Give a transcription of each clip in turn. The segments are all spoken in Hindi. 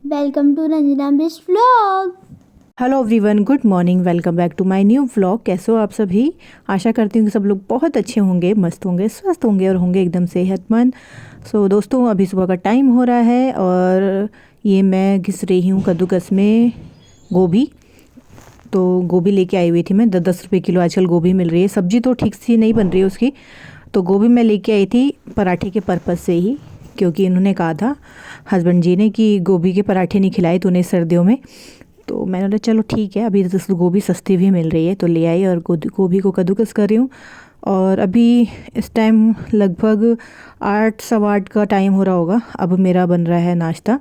Welcome to Ranjana Bisht vlog. Hello everyone, good morning. Welcome back to my new vlog. कैसे हो आप सभी? आशा करती हूँ कि सब लोग बहुत अच्छे होंगे, मस्त होंगे, स्वस्थ होंगे और होंगे एकदम सेहतमंद। दोस्तों, अभी सुबह का टाइम हो रहा है और ये मैं घिस रही हूँ कद्दूकस में गोभी। तो गोभी लेके आई हुई थी मैं, 10-10 रुपये किलो आजकल गोभी मिल रही है। सब्जी तो ठीक सी नहीं बन रही है उसकी। तो गोभी मैं लेके आई थी पराठे के पर्पज़ से ही, क्योंकि इन्होंने कहा था हस्बैंड जी ने कि गोभी के पराठे नहीं खिलाए तूने सर्दियों में। तो मैंने बोला चलो ठीक है, अभी तो गोभी सस्ती भी मिल रही है तो ले आई और गोभी को कद्दूकस कर रही हूँ। और अभी इस टाइम लगभग 8 सवा 8 का टाइम हो रहा होगा। अब मेरा बन रहा है नाश्ता,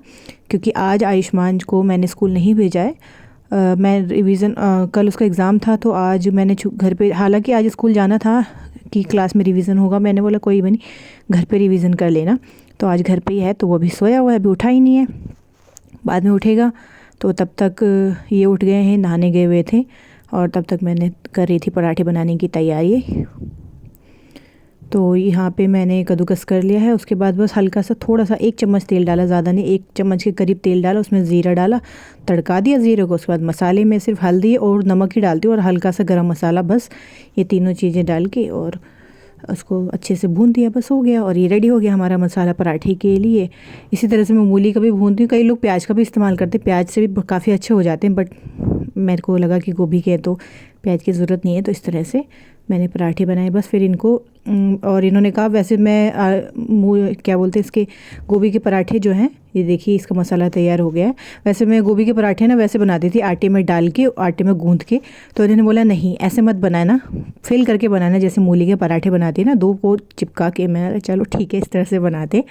क्योंकि आज आयुष्मान को मैंने स्कूल नहीं भेजा है। मैं रिवीज़न कल उसका एग्ज़ाम था तो आज मैंने घर पे, हालांकि आज स्कूल जाना था कि क्लास में रिवीज़न होगा, मैंने बोला कोई भी नहीं, घर पे रिवीज़न कर लेना। तो आज घर पे ही है, तो वो अभी सोया हुआ है, अभी उठा ही नहीं है, बाद में उठेगा। तो तब तक ये उठ गए हैं, नहाने गए हुए थे और तब तक मैंने कर रही थी पराठे बनाने की तैयारी। तो यहाँ पे मैंने कद्दूकस कर लिया है। उसके बाद बस हल्का सा थोड़ा सा 1 चम्मच तेल डाला, ज़्यादा नहीं, 1 चम्मच के करीब तेल डाला, उसमें ज़ीरा डाला, तड़का दिया ज़ीरे को। उसके बाद मसाले में सिर्फ हल्दी और नमक ही डालती हूँ और हल्का सा गरम मसाला, बस ये तीनों चीज़ें डाल के और उसको अच्छे से भून दिया, बस हो गया। और ये रेडी हो गया हमारा मसाला पराठे के लिए। इसी तरह से मैं मूली का भी भूनती हूँ। कई लोग प्याज का भी इस्तेमाल करते हैं, प्याज से भी काफ़ी अच्छे हो जाते हैं, बट मेरे को लगा कि गोभी के तो प्याज की ज़रूरत नहीं है, तो इस तरह से मैंने पराठे बनाए बस। फिर इनको और इन्होंने कहा, वैसे मैं क्या बोलते हैं इसके, गोभी के पराठे जो हैं, ये देखिए इसका मसाला तैयार हो गया है। वैसे मैं गोभी के पराठे ना वैसे बनाती थी, आटे में डाल के, आटे में गूँथ के। तो इन्होंने बोला नहीं ऐसे मत बनाना, फिल करके बनाना, जैसे मूली के पराठे बनाते हैं ना, दो को चिपका के। मैं चलो ठीक है, इस तरह से बनाते।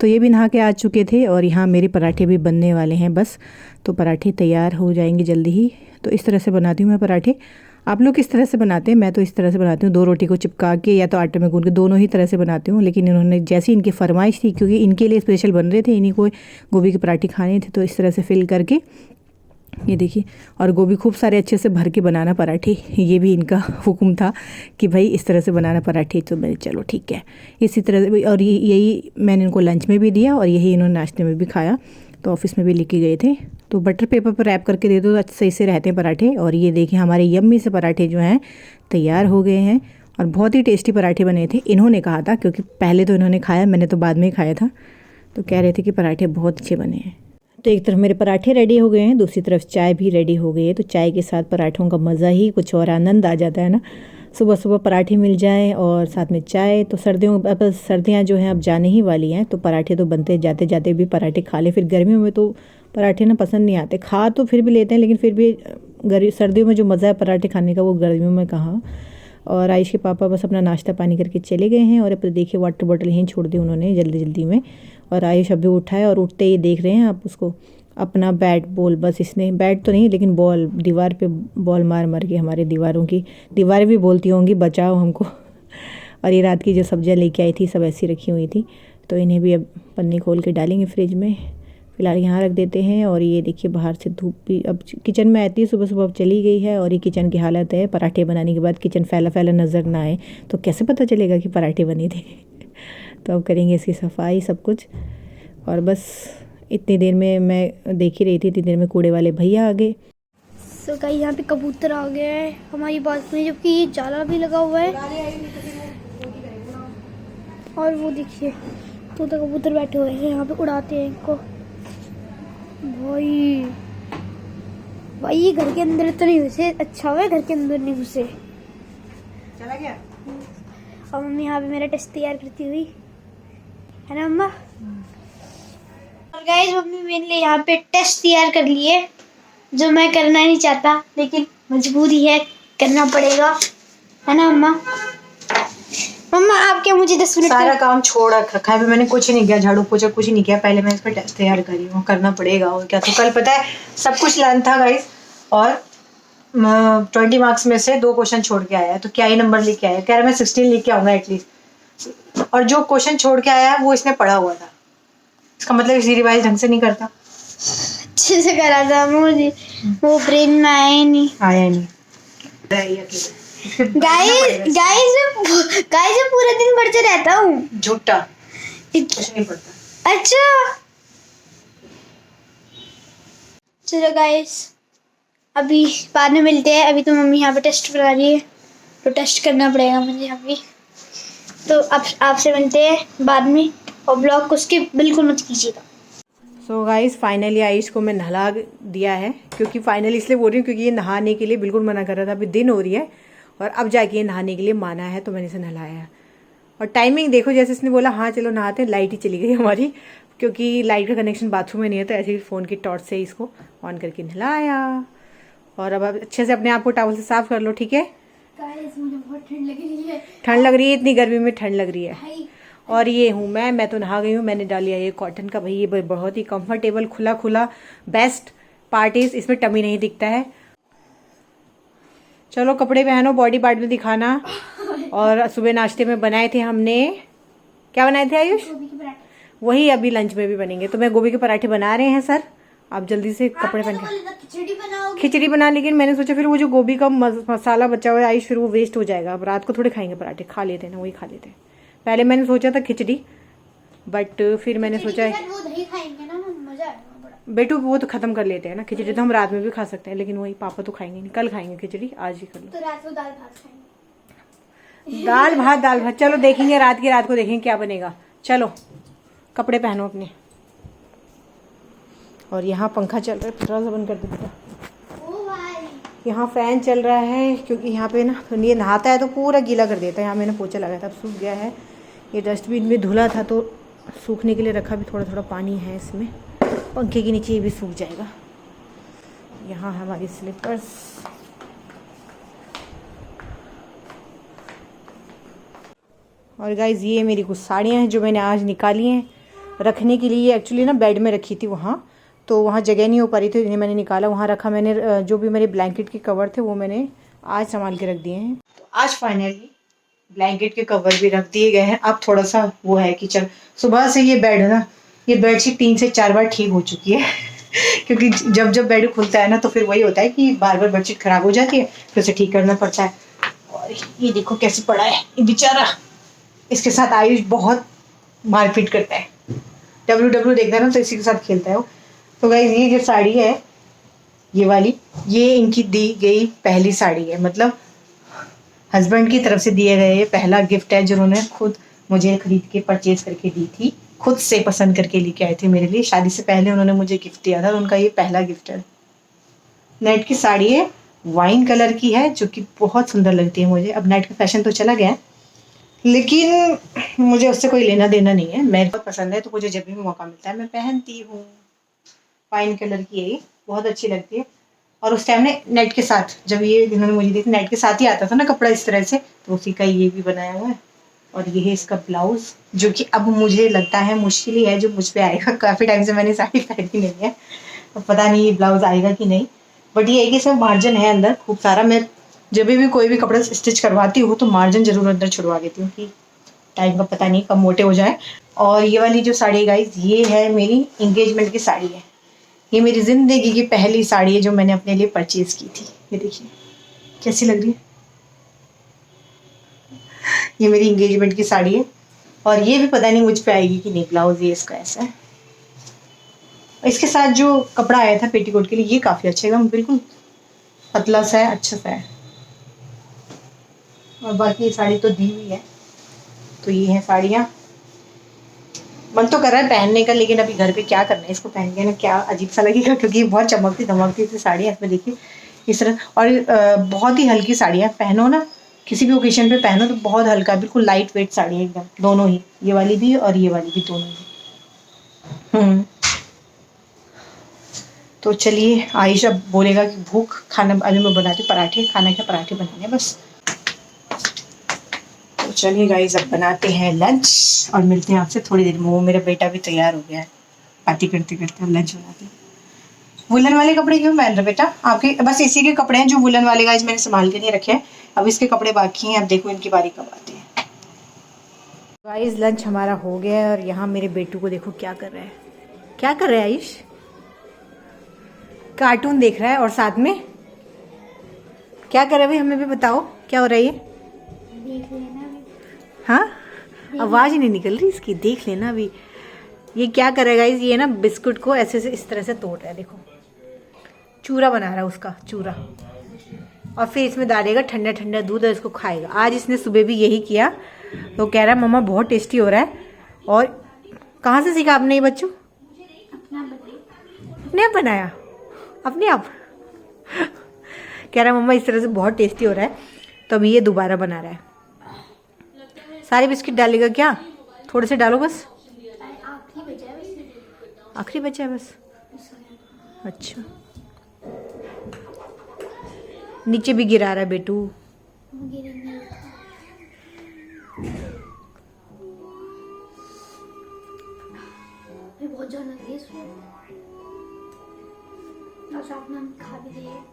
तो ये भी नहा के आ चुके थे और यहाँ मेरे पराठे भी बनने वाले हैं बस। तो पराठे तैयार हो जाएंगे जल्दी ही। तो इस तरह से बनाती हूँ मैं पराठे। आप लोग किस तरह से बनाते हैं? मैं तो इस तरह से बनाती हूँ, 2 रोटी को चिपका के या तो आटे में गूँथ के, दोनों ही तरह से बनाती हूँ। लेकिन इन्होंने जैसी इनकी फरमाइश थी, क्योंकि इनके लिए स्पेशल बन रहे थे, इन्हीं को गोभी के पराठे खाने थे, तो इस तरह से फिल करके ये देखिए। और गोभी खूब सारे अच्छे से भर के बनाना पराठे, ये भी इनका हुक्म था कि भाई इस तरह से बनाना पराठे। तो मैंने चलो ठीक है, इसी तरह से। और यही मैंने इनको लंच में भी दिया और यही इन्होंने नाश्ते में भी खाया। तो ऑफिस में भी लेके गए थे। तो बटर पेपर पर रैप करके दे दो, सही से रहते हैं पराठे। और ये देखिए हमारे यम्मी से पराठे जो हैं तैयार हो गए हैं और बहुत ही टेस्टी पराठे बने थे। इन्होंने कहा था, क्योंकि पहले तो इन्होंने खाया, मैंने तो बाद में ही खाया था, तो कह रहे थे कि पराठे बहुत अच्छे बने हैं। तो एक तरफ मेरे पराठे रेडी हो गए हैं, दूसरी तरफ चाय भी रेडी हो गई है। तो चाय के साथ पराठों का मज़ा ही कुछ और, आनंद आ जाता है ना। सुबह सुबह पराठे मिल जाए और साथ में चाय। तो सर्दियाँ जो हैं अब जाने ही वाली हैं, तो पराठे तो बनते, जाते जाते भी पराठे खा ले। फिर गर्मियों में तो पराठे ना पसंद नहीं आते, खा तो फिर भी लेते हैं, लेकिन फिर भी सर्दियों में जो मज़ा है पराठे खाने का, वो गर्मियों में कहाँ। और आयुष के पापा बस अपना नाश्ता पानी करके चले गए हैं। और अब देखिए वाटर बॉटल यहीं छोड़ दी उन्होंने जल्दी जल्दी में। और आयुष अभी उठा है और उठते ही देख रहे हैं आप उसको, अपना बैट बॉल, बस इसने बैट तो नहीं लेकिन बॉल, दीवार पे बॉल मार मार के, हमारे दीवारें भी बोलती होंगी बचाओ हमको। और ये रात की जो सब्जियां लेके आई थी सब ऐसी रखी हुई थी, तो इन्हें भी अब पन्नी खोल के डालेंगे फ्रिज में। फ़िलहाल यहाँ रख देते हैं। और ये देखिए बाहर से धूप भी अब किचन में आती है, सुबह सुबह अब चली गई है। और ये किचन की हालत है, पराठे बनाने के बाद किचन फैला फैला नज़र ना आए तो कैसे पता चलेगा कि पराठे बने थे। तो अब करेंगे इसकी सफाई सब कुछ। और बस इतनी देर में मैं देख ही रही थी, इतनी देर में कूड़े वाले भैया आ गए। सो गाइस यहाँ पे कबूतर आ गए हैं हमारी बात में, जबकि ये जाला भी लगा हुआ है। और वो देखिए तोता कबूतर बैठे हुए हैं यहाँ पे, उड़ाते हैं इनको। भाई भाई ये घर के अंदर तो नहीं घुसे, अच्छा हुआ घर के अंदर नहीं घुसे। चला गया। और मम्मी यहाँ पे मेरा टेस्ट तैयार करती हुई है ना अम्मा। और गाइस मम्मी मेरे लिए यहाँ पे टेस्ट तैयार कर लिए, जो मैं करना नहीं चाहता लेकिन मजबूरी है, करना पड़ेगा, है ना अम्मा। मम्मा आप क्या मुझे 10 मिनट सारा काम छोड़ रखा है, मैंने कुछ नहीं किया, झाड़ू पोछा कुछ नहीं किया। पहले मैं इसका टेस्ट तैयार करी हूँ, करना पड़ेगा और क्या। तो कल पता है सब कुछ लर्न था गाइस, और 20 मार्क्स में से 2 क्वेश्चन छोड़ के आया है। तो क्या ही नंबर लेके आया, कह रहा मैं 16 लेके आऊंगा एटलीस्ट। और जो क्वेश्चन छोड़ के आया है वो इसने पढ़ा हुआ था, इसका मतलब इसी रिवाइज ढंग से नहीं करता। अच्छे से करा था मुझे, वो ब्रेन में आया नहीं। गाइस मैं पूरा दिन पढ़ते रहता हूँ। झूठा, कुछ नहीं पढ़ता। अच्छा चलो गाइस, अभी बाद में मिलते हैं। अभी तो मम्मी यहाँ पे टेस्ट करा रही है, तो टेस्ट करना पड़ेगा मुझे अभी। तो अब आपसे मिलते हैं बाद में, और ब्लॉग को स्किप बिल्कुल मत कीजिएगा। सो गाइस फाइनली आयुष को मैं नहला दिया है, क्योंकि फाइनली इसलिए बोल रही हूँ क्योंकि ये नहाने के लिए बिल्कुल मना कर रहा था। अभी दिन हो रही है और अब जाके ये नहाने के लिए माना है, तो मैंने इसे नहलाया है। और टाइमिंग देखो, जैसे इसने बोला हाँ चलो नहाते हैं, लाइट ही चली गई हमारी, क्योंकि लाइट का कनेक्शन बाथरूम में नहीं है, तो ऐसे ही फ़ोन की टॉर्च से इसको ऑन करके नहलाया। और अब अच्छे से अपने आप को टॉवल से साफ कर लो, ठीक है। गाइस मुझे बहुत ठंड लग रही है। ठंड लग रही है, इतनी गर्मी में ठंड लग रही है। और ये हूँ मैं तो नहा गई हूँ। मैंने डाल लिया ये कॉटन का, भाई ये बहुत ही कंफर्टेबल, खुला खुला बेस्ट पार्ट इज, इसमें टमी नहीं दिखता है। चलो कपड़े पहनो, बॉडी पार्ट में दिखाना। और सुबह नाश्ते में बनाए थे हमने, क्या बनाए थे आयुष? वही अभी लंच में भी बनेंगे। तो मैं गोभी के पराठे बना रहे हैं सर, आप जल्दी से कपड़े पहन के खिचड़ी बना। लेकिन मैंने सोचा फिर वो जो गोभी का मसाला बचा हुआ है आयुष, फिर वो वेस्ट हो जाएगा। अब रात को थोड़े खाएंगे पराठे, खा लेते हैं ना, वही खा लेते हैं। पहले मैंने सोचा था खिचड़ी, बट फिर मैंने सोचा वो दही खाएंगे ना, मजा आएगा बड़ा। बेटू वो तो खत्म कर लेते हैं ना, खिचड़ी तो हम रात में भी खा सकते हैं, लेकिन वही पापा तो खाएंगे नहीं। कल खाएंगे खिचड़ी, आज ही कर लो। तो रात को दाल भात खाएंगे। दाल भात चलो देखेंगे, रात को देखेंगे क्या बनेगा। चलो कपड़े पहनो अपने। और यहाँ पंखा चल रहा है, थोड़ा सा बंद कर दो बेटा। यहाँ फैन चल रहा है, क्योंकि यहाँ पे ना ये नहाता है तो पूरा गीला कर देता है। यहाँ मैंने पोछा लगाया था, अब सूख गया है। ये डस्टबिन में धुला था तो सूखने के लिए रखा, भी थोड़ा थोड़ा पानी है इसमें। पंखे के नीचे ये भी सूख जाएगा। यहाँ है हमारी स्लीपर्स। और गाइज ये मेरी कुछ साड़ियाँ हैं जो मैंने आज निकाली हैं रखने के लिए। एक्चुअली ना बेड में रखी थी वहाँ, तो वहाँ जगह नहीं हो पा रही थी, इन्हें मैंने निकाला, वहाँ रखा मैंने। जो भी मेरे ब्लैंकेट के कवर थे वो मैंने आज संभाल के रख दिए हैं। तो आज फाइनली ब्लैंकेट के कवर भी रख दिए गए हैं। अब थोड़ा सा वो है कि चल, सुबह से ये बेड है ना, ये बेडशीट 3 से 4 बार ठीक हो चुकी है क्योंकि जब बेड खुलता है ना, तो फिर वही होता है कि बार बार बेडशीट खराब हो जाती है, फिर उसे ठीक करना पड़ता है। और ये देखो कैसे पड़ा है ये बेचारा। इसके साथ आयुष बहुत मारपीट करता है, WWE देखता है ना, तो इसी के साथ खेलता है वो। तो गाइस ये जो साड़ी है, ये वाली, ये इनकी दी गई पहली साड़ी है, मतलब हस्बैंड की तरफ से दिए गए ये पहला गिफ्ट है, जो उन्होंने खुद मुझे खरीद के परचेज करके दी थी, खुद से पसंद करके लेके आए थे मेरे लिए। शादी से पहले उन्होंने मुझे गिफ्ट दिया था, उनका ये पहला गिफ्ट है। नेट की साड़ी है, वाइन कलर की है, जो कि बहुत सुंदर लगती है मुझे। अब नेट का फैशन तो चला गया है, लेकिन मुझे उससे कोई लेना देना नहीं है। मैं बहुत पसंद है, तो मुझे जब भी मौका मिलता है मैं पहनती हूँ। वाइन कलर की है, ये बहुत अच्छी लगती है। और उस टाइम ने नेट के साथ, जब ये इन्होंने मुझे दी थी, नेट के साथ ही आता था ना कपड़ा इस तरह से, तो उसी का ये भी बनाया हुआ है। और ये है इसका ब्लाउज, जो कि अब मुझे लगता है मुश्किल ही है जो मुझ पे आएगा। काफ़ी टाइम से मैंने साड़ी पहनी नहीं है, अब पता नहीं ये ब्लाउज आएगा कि नहीं। बट ये है कि इसमें मार्जिन है अंदर खूब सारा। मैं जब भी कोई भी कपड़ा स्टिच करवाती हूँ तो मार्जिन जरूर अंदर छुड़वा देती हूँ कि टाइम का पता नहीं कम मोटे हो जाए। और ये वाली जो साड़ी गाइज, ये है मेरी इंगेजमेंट की साड़ी है। ये मेरी ज़िंदगी की पहली साड़ी है जो मैंने अपने लिए परचेज की थी। ये देखिए कैसी लग रही है, ये मेरी इंगेजमेंट की साड़ी है। और ये भी पता नहीं मुझ पे आएगी कि नहीं, ब्लाउज ये इसका ऐसा है। इसके साथ जो कपड़ा आया था पेटीकोट के लिए, ये काफ़ी अच्छा है, बिल्कुल पतला सा है, अच्छा सा है। और बाकी साड़ी तो दी हुई है। तो ये है साड़ियाँ, मन तो कर रहा है पहनने का, लेकिन अभी घर पे क्या करना है, इसको पहन के ना क्या अजीब सा लगेगा, क्योंकि बहुत चमकती धमकती सी साड़ी है। इसमें देखिए इस तरह, और बहुत ही हल्की साड़ी है, पहनो ना किसी भी ओकेजन पे पहनो तो बहुत हल्का, बिल्कुल लाइट वेट साड़ी है एकदम, दोनों ही, ये वाली भी और ये वाली भी, दोनों ही। तो चलिए, आयुष अब बोलेगा कि भूख, खाना अभी मैं बनाती हूँ पराठे, खाना क्या पराठे बनाने बस। तो चलिए गाइस, अब बनाते हैं लंच और मिलते हैं आपसे थोड़ी देर में। वो मेरा बेटा भी तैयार हो गया है, पार्टी करते करते। अब लंच बनाते हैं। वुलन वाले कपड़े क्यों पहन रहे बेटा? आपके बस इसी के कपड़े हैं जो वुलन वाले गाइस मैंने संभाल के नहीं रखे हैं, अब इसके कपड़े बाकी हैं। अब देखो इनकी बारी कब आती है। गाइस लंच हमारा हो गया है, और यहाँ मेरे बेटू को देखो क्या कर रहा है। क्या कर रहा है आयुष? कार्टून देख रहा है, और साथ में क्या कर रहा है भाई, हमें भी बताओ क्या हो रहा है ये? देख लेना। हाँ, आवाज ही नहीं निकल रही इसकी, देख लेना अभी। ये क्या करेगा गाइस, ये ना बिस्कुट को ऐसे से इस तरह से तोड़ रहा है, देखो चूरा बना रहा है उसका चूरा, और फिर इसमें डालेगा ठंडा ठंडा दूध और इसको खाएगा। आज इसने सुबह भी यही किया, तो कह रहा है मम्मा बहुत टेस्टी हो रहा है। और कहाँ से सीखा आपने ये बच्चों? अपने आप बनाया, अपने आप। कह रहा है मम्मा इस तरह से बहुत टेस्टी हो रहा है, तो अभी ये दोबारा बना रहा है। सारे बिस्किट डालेगा क्या? थोड़े से डालो बस, आखिरी बचा है बस। अच्छा, नीचे भी गिरा रहा है बेटू। बहुत ज्यादा लगी है इसमें, और साथ में हम खा भी रहे हैं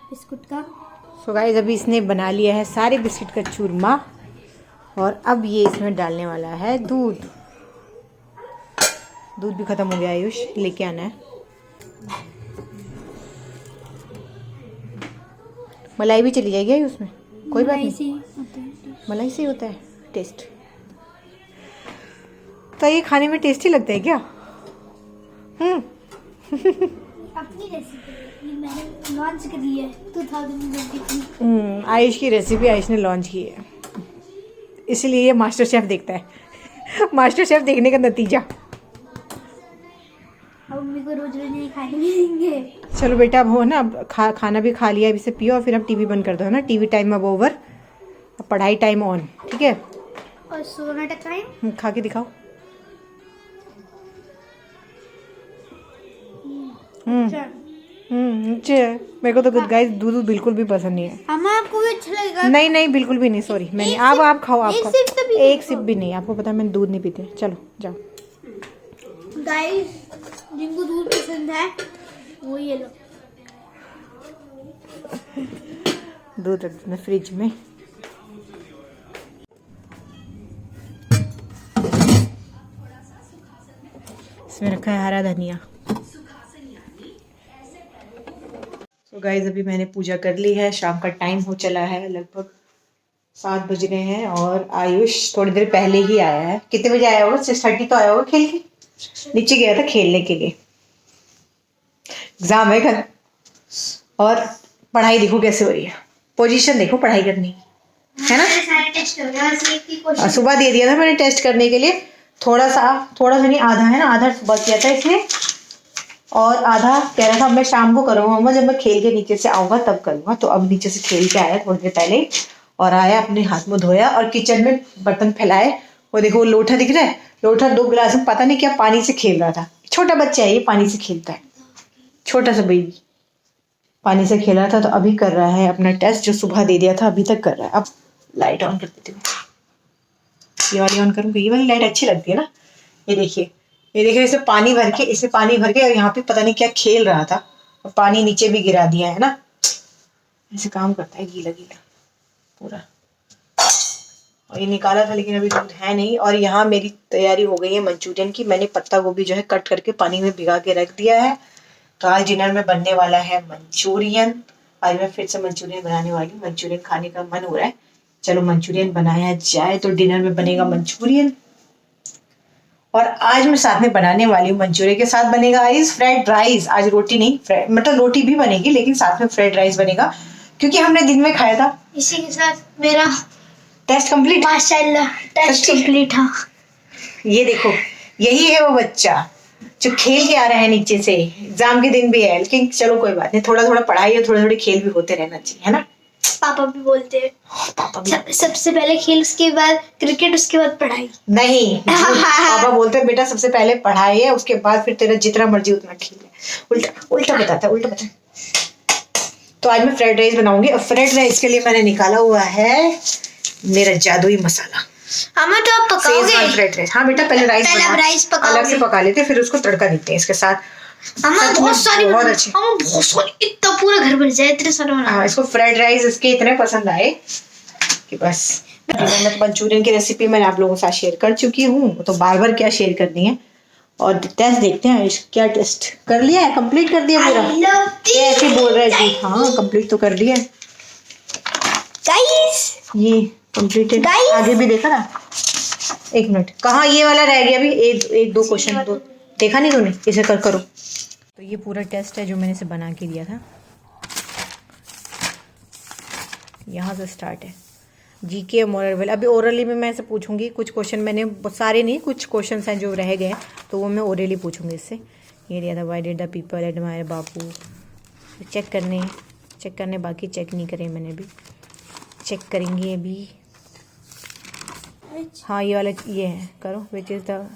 बिस्कुट का। सो गाइस अभी इसने बना लिया है सारे बिस्किट का चूरमा, और अब ये इसमें डालने वाला है दूध। दूध भी खत्म हो गया, आयुष लेके आना है। मलाई भी चली जाएगी उसमें, कोई बात नहीं, मलाई से होता है टेस्ट। तो ये खाने में टेस्टी लगता है क्या? अपनी रेसिपी मैंने लॉन्च करी है 2023। आयुष की रेसिपी आयुष ने लॉन्च की है, इसलिए ये मास्टर शेफ देखता है। मास्टर शेफ देखने का नतीजा। अब मम्मी को रोज रोज नहीं खाने मिलेंगे। चलो बेटा, अब हो ना, अब खाना भी खा लिया, अब इसे पियो और फिर अब टीवी बंद कर दो, है ना। टीवी टाइम अब ओवर, अब पढ़ाई टाइम ऑन, ठीक है। और सोने का टाइम। खा के दिखाओ। अच्छे है। मेरे को तो गुड गाइस दूध बिल्कुल भी पसंद नहीं है। अम्मा आपको भी अच्छा लगेगा। नहीं नहीं बिल्कुल भी नहीं, सॉरी मैं नहीं। आप खाओ, आप खाओ। एक सिप भी नहीं, आपको पता है मैं दूध नहीं पीती। चलो जाओ गाइस, जिनको दूध पसंद है वो ये लो। दूध रख देना फ्रिज में। इसमें रखा है हरा धनिया। तो गाइस अभी मैंने पूजा कर ली है, शाम का टाइम हो चला है, लगभग 7 बज गए हैं, और आयुष थोड़ी देर पहले ही आया है। कितने बजे आया होगा? 6:30 तो आया होगा खेल के। नीचे गया था खेलने के लिए, एग्जाम है कल। और पढ़ाई देखो कैसे हो रही है, पोजीशन देखो पढ़ाई करने की, है ना। सुबह दे दिया था मैंने टेस्ट करने के लिए, थोड़ा सा नहीं, आधा है ना, आधा सुबह किया था इसने, और आधा कह रहा था अब मैं शाम को करूँगा मम्मा, जब मैं खेल के नीचे से आऊँगा तब करूँगा। तो अब नीचे से खेल के आया थोड़ी देर पहले, और आया अपने हाथ मुँह धोया और किचन में बर्तन फैलाए। वो देखो वो लोटा दिख रहा है, लोटा 2 गिलास में पता नहीं क्या पानी से खेल रहा था। छोटा बच्चा है ये, पानी से खेलता है, छोटा सा बेबी पानी से खेल रहा था। तो अभी कर रहा है अपना टेस्ट, जो सुबह दे दिया था अभी तक कर रहा है। अब लाइट ऑन कर देती हूँ, ये वाली ऑन करूँगी, ये वाली लाइट अच्छी लगती है ना। ये देखिए इसे पानी भर के, और यहाँ पे पता नहीं क्या खेल रहा था, और पानी नीचे भी गिरा दिया है ना। ऐसे काम करता है, गीला गीला पूरा। और ये निकाला था लेकिन अभी दूध है नहीं। और यहाँ मेरी तैयारी हो गई है मंचूरियन की। मैंने पत्ता गोभी जो है कट करके पानी में भिगा के रख दिया है। तो आज डिनर में बनने वाला है मंचूरियन। आज मैं फिर से मंचूरियन बनाने वाली हूँ, मंचूरियन खाने का मन हो रहा है। चलो मंचूरियन बनाया जाए। तो डिनर में बनेगा मंचूरियन, और आज मैं साथ में बनाने वाली हूँ मंचूरियन के साथ बनेगा आज फ्राइड राइस। आज रोटी नहीं, मतलब रोटी भी बनेगी लेकिन साथ में फ्राइड राइस बनेगा, क्योंकि हमने दिन में खाया था। इसी के साथ मेरा टेस्ट कंप्लीट, माशाल्लाह टेस्ट कंप्लीट। हाँ, ये देखो यही है वो बच्चा जो खेल के आ रहा है नीचे से। एग्जाम के दिन भी है, लेकिन चलो कोई बात नहीं, थोड़ा थोड़ा पढ़ाई और थोड़े थोड़े खेल भी होते रहना चाहिए, है ना। पापा भी बोलते हैं पापा भी सबसे पहले खेल, उसके बाद क्रिकेट, उसके बाद पढ़ाई। नहीं, पापा बोलते हैं बेटा सबसे पहले पढ़ाई है, उसके बाद फिर तेरा जितना मर्जी उतना खेल है। उल्टा बताता है, उल्टा बताता। तो आज मैं फ्राइड राइस बनाऊंगी, और फ्राइड राइस के लिए मैंने निकाला हुआ है मेरा जादुई मसाला। हमें तो आप पकाओगे फ्राइड राइस। हाँ बेटा, पहले राइस अलग से पका लेते, फिर उसको तड़का देते हैं इसके साथ। बहुत सारी, बहुत अच्छी, बहुत सारी, इतना पूरा घर बन जाए, इतने सारे। हाँ, इसको फ्राइड राइस इसके इतने पसंद आए कि बस। मैं मंचूरियन की रेसिपी मैंने आप लोगों के साथ शेयर कर चुकी हूँ, तो बार बार क्या शेयर करनी है। और टेस्ट देखते हैं क्या टेस्ट कर लिया है, कंप्लीट कर दिया पूरा। कैसे बोल रहे हैं झूठ? हाँ कंप्लीट तो कर दिया गाइस, ये कंप्लीटेड। आगे भी देखा ना, 1 मिनट, कहाँ ये वाला रह गया अभी, एक दो क्वेश्चन दो देखा नहीं तूने? इसे करो तो ये पूरा टेस्ट है जो मैंने इसे बना के दिया था। यहाँ से स्टार्ट है जीके और मोरल वेल। अभी ओरली में मैं इसे पूछूंगी कुछ क्वेश्चन, मैंने सारे नहीं, कुछ क्वेश्चन हैं जो रह गए तो वो मैं ओरली पूछूंगी इससे। ये दिया था why did the people admire Bapu. Check करने बाकी चेक नहीं करे मैंने भी, चेक करेंगे अभी। हाँ ये वाला ये है, करो। Which is the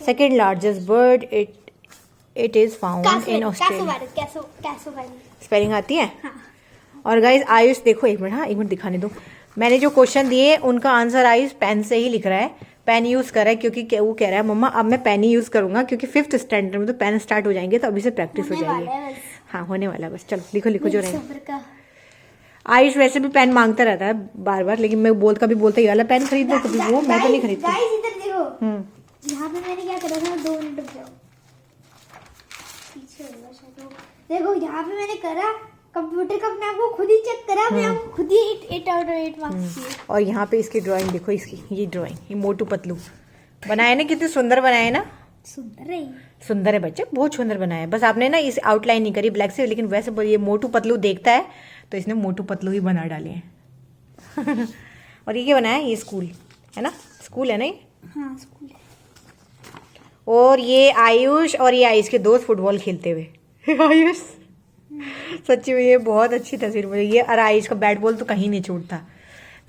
second largest bird, it is found in Australia. Spelling आती है? हाँ। और गाइज आयुष देखो, एक मिनट, हाँ एक मिनट दिखाने दो। मैंने जो क्वेश्चन दिए उनका आंसर आयुष पेन से ही लिख रहा है, पेन यूज़ कर रहा है, क्योंकि वो कह रहा है मम्मा अब मैं पेन ही यूज़ करूंगा, क्योंकि 5th स्टैंडर्ड में तो पेन स्टार्ट हो जाएंगे, तो अभी से प्रैक्टिस हो जाएगी। हाँ होने वाला है बस। चलो लिखो जो रहेगा। आयुष वैसे भी पेन मांगता रहता है बार बार, लेकिन मैं बोलता ये वाला पेन खरीद दो कभी, वो मैं तो नहीं खरीदती। इधर देखो, यहाँ पे मैंने क्या करा था, 2 मिनट रुक जाओ, पीछे होगा शायद। देखो यहाँ पे मैंने करा, कंप्यूटर का अपने आप को खुद ही चेक करा, मैं आपको खुद ही 8 आउट ऑफ 8 मार्क्स दिए। और यहाँ पे इसकी ड्राइंग देखो, इसकी ये ड्राइंग, ये मोटू पतलू बनाया ना, कितने सुंदर बनाए ना। सुंदर है बच्चे, बहुत सुंदर बनाया है। बस आपने ना इस आउटलाइन नहीं करी ब्लैक से, लेकिन वैसे ये मोटू पतलू देखता है तो इसने मोटू पतलू ही बना डाले हैं। और ये क्या बनाया है? ये स्कूल है ना, स्कूल है ना ये? हाँ स्कूल है। और ये आयुष और ये आयुष के दोस्त फुटबॉल खेलते हुए। आयुष सच्ची में ये बहुत अच्छी तस्वीर मुझे ये। और आयुष का बैट बॉल तो कहीं नहीं छूटता।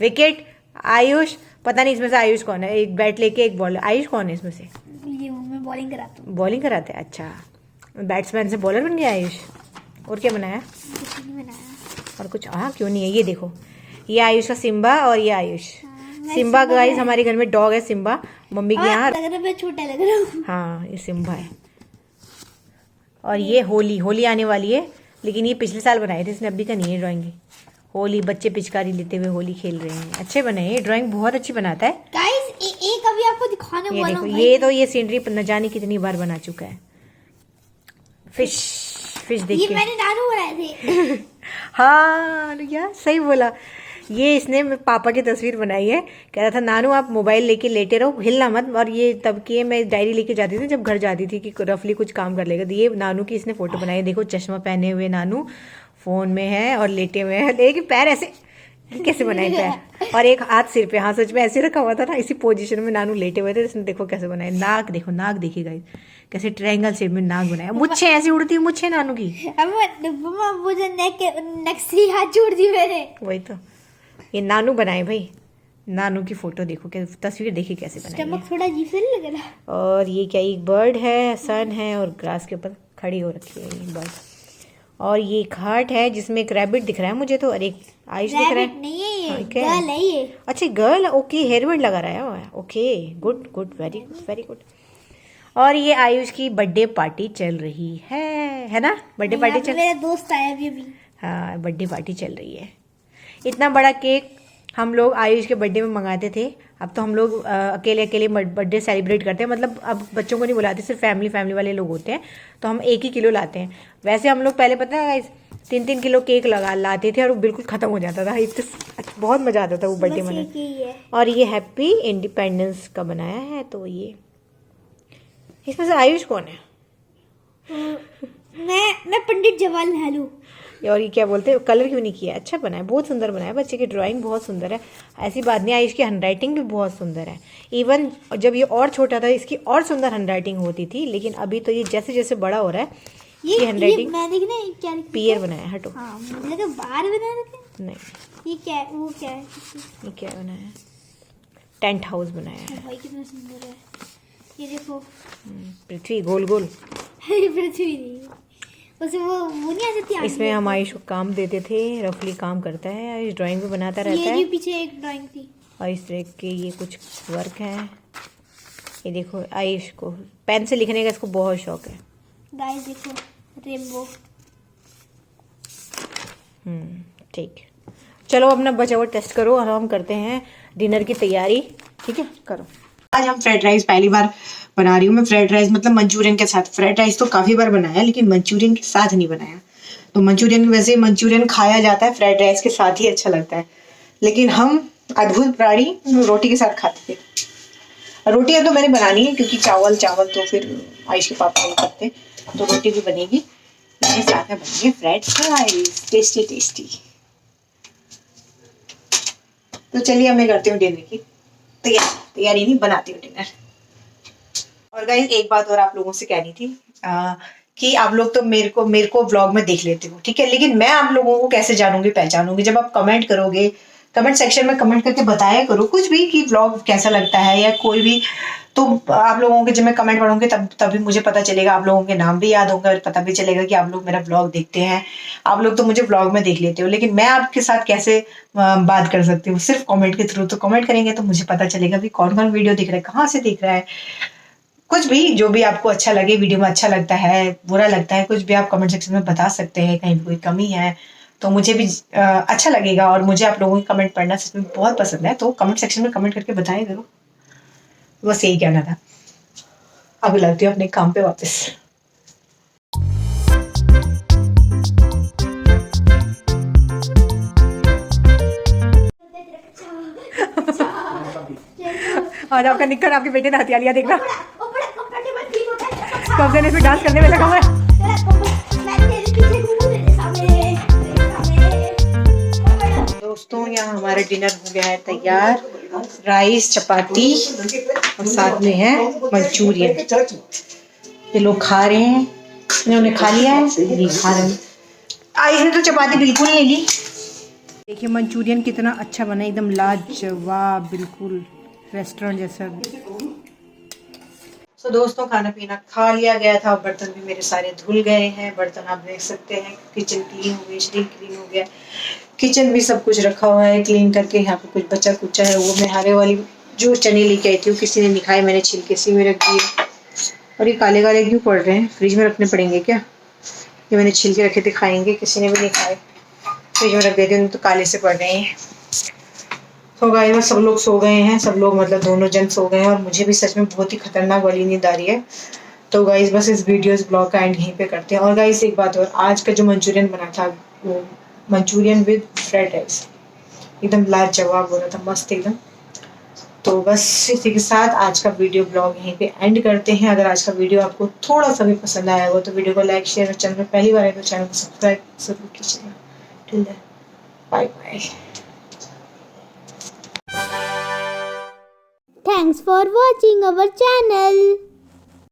विकेट आयुष, पता नहीं इसमें से आयुष कौन है, एक बैट लेके एक बॉल। आयुष कौन है इसमें से? ये मैं बॉलिंग कराता हूँ। बॉलिंग कराते हैं, अच्छा। बैट्समैन से बॉलर बन गया आयुष। और क्या बनाया? कुछ नहीं बनाया। और कुछ क्यों नहीं है? ये देखो, ये आयुष का सिम्बा और ये आयुष। सिम्बा गाइस हमारे घर में डॉग है सिम्बा, मम्मी के यहाँ। छोटा लग रहा हूँ। हाँ ये सिम्बा है। और ये होली आने वाली है, लेकिन ये पिछले साल बनाए थे इसने, अभी का नहीं है ड्राइंग। होली, बच्चे पिचकारी लेते हुए होली खेल रहे हैं। अच्छे बने, ये ड्राइंग बहुत अच्छी बनाता है। गाइस एक अभी आपको दिखाने ये वाला देखो, ये तो ये सीनरी न जाने कितनी बार बना चुका है। फिश देख ये के मैंने नानू बनाए थे। हाँ यार सही बोला। ये इसने पापा की तस्वीर बनाई है, कह रहा था नानू आप मोबाइल लेके लेटे रहो, हिलना मत। और ये तब की मैं डायरी लेके जाती थी जब घर जाती थी कि रफली कुछ काम कर लेगा। तो ये नानू की इसने फोटो बनाई है। देखो चश्मा पहने हुए नानू फोन में है और लेटे हुए हैं। एक पैर ऐसे कैसे बनाए पैर, और एक हाथ सिर पे, हाँ सच में ऐसे रखा हुआ था ना, इसी पोजीशन में नानू लेटे हुए थे। इसने देखो कैसे बनाए। नाक देखो, नाक देखिएगा कैसे ट्रायंगल शेप में नाक बनाया। मुच्छे ऐसी उड़ती है, मुच्छे नानू की। अब वो जो नेक से हाथ जोड़ दी मैंने। वही तो, ये नानू बनाए भाई। नानू की फोटो देखो, कैसे तस्वीर देखी कैसे बनाई है। स्टमक थोड़ा अजीब से लग रहा है। और ये क्या, एक बर्ड है, सन है, और ग्रास के ऊपर खड़ी हो रखी है ये बर्ड। और ये एक हार्ट है जिसमें एक रैबिट दिख रहा है मुझे तो, और एक आयुष दिख रहा है। नहीं है ये, गर्ल है ये। अच्छा गर्ल, ओके, हेयरबैंड लगा रहा है। Okay good, very good. और ये आयुष की बर्थडे पार्टी चल रही है ना? बर्थडे पार्टी चल, मेरा दोस्त आया अभी। हाँ बर्थडे पार्टी चल रही है। इतना बड़ा केक हम लोग आयुष के बर्थडे में मंगाते थे। अब तो हम लोग अकेले बर्थडे सेलिब्रेट करते हैं। मतलब अब बच्चों को नहीं बुलाते, सिर्फ फैमिली वाले लोग होते हैं, तो हम 1 ही किलो लाते हैं। वैसे हम लोग पहले पता है 3 किलो केक लाते थे और वो बिल्कुल ख़त्म हो जाता था। बहुत मज़ा आता था वो बर्थडे मनाने। और ये हैप्पी इंडिपेंडेंस का बनाया है। तो ये इसमें से आयुष कौन है? मैं पंडित जवाहरलाल नेहरू। और ये क्या बोलते हैं, कलर क्यों नहीं किया? अच्छा बनाया, बहुत सुंदर बनाया। बच्चे की ड्राइंग बहुत सुंदर है, ऐसी बात नहीं। आयुष की हैंडराइटिंग भी बहुत सुंदर है। इवन जब ये और छोटा था इसकी और सुंदर हैंडराइटिंग होती थी, लेकिन अभी तो ये जैसे जैसे बड़ा हो रहा है ये हैंडराइटिंग। मैं देखना क्या पियर बनाया, हटो। हाँ, मुझे लगा बाहर बना रखे। नहीं, ये क्या है, वो क्या है? ये क्या बनाया है? टेंट हाउस बनाया है। भाई कितना सुंदर है ये, देखो। पृथ्वी गोल गोल। पृथ्वी नहीं, उसे वो नहीं आ जाती। इसमें हम आयुष को काम देते थे, रफली काम करता है। आयुष ड्राइंग भी बनाता रहता है। ये पीछे एक ड्राइंग थी और इस तरह के ये कुछ वर्क है। ये देखो आयुष को पेन से लिखने का इसको बहुत शौक है। गाइस देखो रेनबो। ठीक, चलो अपना बचा हुआ टेस्ट करो और हम करते हैं डिनर की तैयारी। ठीक है, करो। आज हम फ्राइड राइस पहली बार बना रही हूँ मैं। फ्राइड राइस मतलब मंचूरियन के साथ। फ्राइड राइस तो काफ़ी बार बनाया लेकिन मंचूरियन के साथ नहीं बनाया। तो मंचूरियन, वैसे मंचूरियन खाया जाता है, फ्राइड राइस के साथ ही अच्छा लगता है, लेकिन हम अद्भुत प्राणी रोटी के साथ खाते थे। रोटियां तो मैंने बनानी है क्योंकि चावल तो फिर आयुष के पापा नहीं करते, तो रोटी भी बनेगी, इसके साथ में बनेंगे फ्राइड राइस, टेस्टी टेस्टी। तो चलिए अब मैं करती हूँ डिनर की तैयारी नहीं, बनाती हूँ डिनर। और गाइस एक बात और आप लोगों से कहनी थी कि आप लोग तो मेरे को व्लॉग में देख लेते हो, ठीक है, लेकिन मैं आप लोगों को कैसे जानूंगी पहचानूंगी? जब आप कमेंट करोगे, कमेंट सेक्शन में कमेंट करके बताया करो कुछ भी कि व्लॉग कैसा लगता है या कोई भी। तो आप लोगों के जब मैं कमेंट पढ़ूंगी तभी मुझे पता चलेगा, आप लोगों के नाम भी याद होंगे और पता भी चलेगा कि आप लोग मेरा व्लॉग देखते हैं। आप लोग तो मुझे व्लॉग में देख लेते हो, लेकिन मैं आपके साथ कैसे बात कर सकती हूँ? सिर्फ कमेंट के थ्रू। तो कमेंट करेंगे तो मुझे पता चलेगा भी कौन कौन वीडियो देख रहा है, कहाँ से देख रहा है। कुछ भी जो भी आपको अच्छा लगे, वीडियो में अच्छा लगता है, बुरा लगता है, कुछ भी आप कमेंट सेक्शन में बता सकते हैं। कहीं कोई कमी है तो मुझे भी अच्छा लगेगा, और मुझे आप लोगों की कमेंट पढ़ना सच में बहुत पसंद है। तो कमेंट सेक्शन में कमेंट करके बताया करो। बस यही कहना था। अभी लगती हूँ अपने काम पे वापस। और आपका निक्कर आपके बेटे ने हथिया लिया, देखना कब से इसमें डांस करने में लगा हुआ है। दोस्तों यहाँ हमारा डिनर हो गया है तैयार, राइस, चपाती और साथ में है मंचूरियन। ये लोग खा रहे हैं, इन्होंने खा लिया है, ये खा रहे हैं। इसने तो चपाती बिल्कुल नहीं ली। देखिए मंचूरियन कितना अच्छा बना, एकदम लाजवाब, बिल्कुल रेस्टोरेंट जैसा। तो दोस्तों खाना पीना खा लिया गया था, बर्तन भी मेरे सारे धुल गए हैं। बर्तन आप देख सकते हैं, किचन क्लीन हो गई, श्रिंक क्लीन हो गया, किचन भी सब कुछ रखा हुआ है क्लीन करके। यहाँ पे कुछ बचा कुचा है, वो मैं हरे वाली जो चने लेके आई थी वो किसी ने नहीं खाए, मैंने छिलके सी में रख दिए। और ये काले काले क्यों पड़ रहे हैं? फ्रिज में रखने पड़ेंगे क्या? ये मैंने छिलके रखे थे, खाएंगे, किसी ने भी नहीं खाए, फ्रिज में रख देते, तो काले से पड़ रहे हैं। तो गाइस सब लोग सो गए हैं, सब लोग मतलब दोनों जन सो गए हैं, और मुझे भी सच में बहुत ही खतरनाक वाली नींद आ रही है। तो गाइस बस इस ब्लॉग का एंड यहीं पे करते हैं। और गाइस एक बात और, आज का जो मंचूरियन बना था वो मंचूरियन विद फ्राइड राइस, एकदम लाजवाब हो रहा था, मस्त एकदम। तो बस इसी के साथ आज का ब्लॉग यहीं पे एंड करते हैं। अगर आज का वीडियो आपको थोड़ा सा भी पसंद आया हो तो वीडियो को लाइक, शेयर, और चैनल में पहली बार है तो चैनल को सब्सक्राइब जरूर कीजिएगा। Till then bye bye. Thanks for watching our channel.